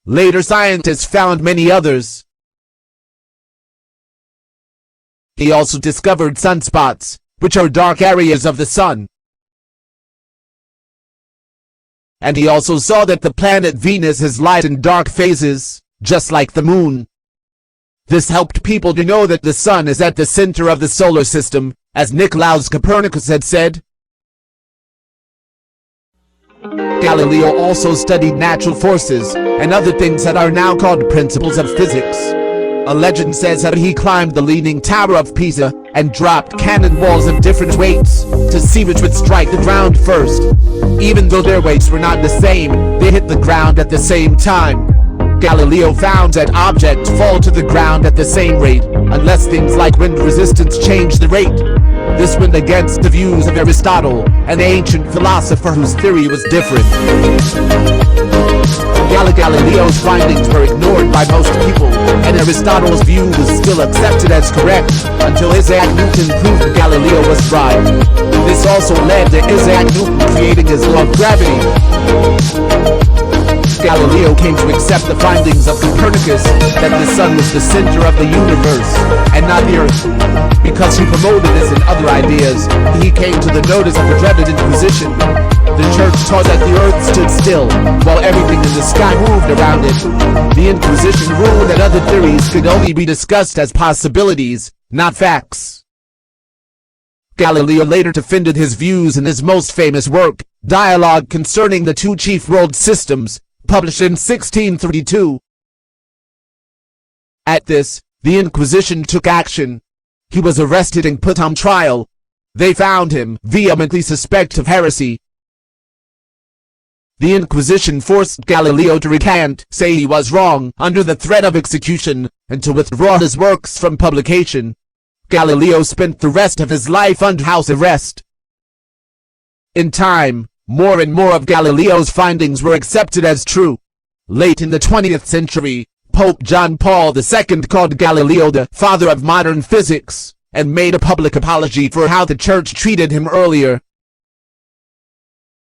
Later scientists found many others. He also discovered sunspots, which are dark areas of the sun. And he also saw that the planet Venus has light and dark phases, just like the moon. This helped people to know that the sun is at the center of the solar system, as Nicolaus Copernicus had said. Galileo also studied natural forces and other things that are now called principles of physics. A legend says that he climbed the Leaning Tower of Pisa and dropped cannonballs of different weights to see which would strike the ground first. Even though their weights were not the same, they hit the ground at the same time. Galileo found that objects fall to the ground at the same rate, unless things like wind resistance change the rate. This went against the views of Aristotle, an ancient philosopher whose theory was different. Galileo's findings were ignored by most people, and Aristotle's view was still accepted as correct, until Isaac Newton proved that Galileo was right. This also led to Isaac Newton creating his law of gravity. Galileo came to accept the findings of Copernicus that the sun was the center of the universe, and not the earth. Because he promoted this and other ideas, he came to the notice of the dreaded Inquisition. The church taught that the earth stood still, while everything in the sky moved around it. The Inquisition ruled that other theories could only be discussed as possibilities, not facts. Galileo later defended his views in his most famous work, Dialogue Concerning the Two Chief World Systems, published in 1632. At this, the Inquisition took action. He was arrested and put on trial. They found him vehemently suspect of heresy. The Inquisition forced Galileo to recant, say he was wrong, under the threat of execution, and to withdraw his works from publication. Galileo spent the rest of his life under house arrest. In time, more and more of Galileo's findings were accepted as true. Late in the 20th century, Pope John Paul II called Galileo the father of modern physics, and made a public apology for how the church treated him earlier.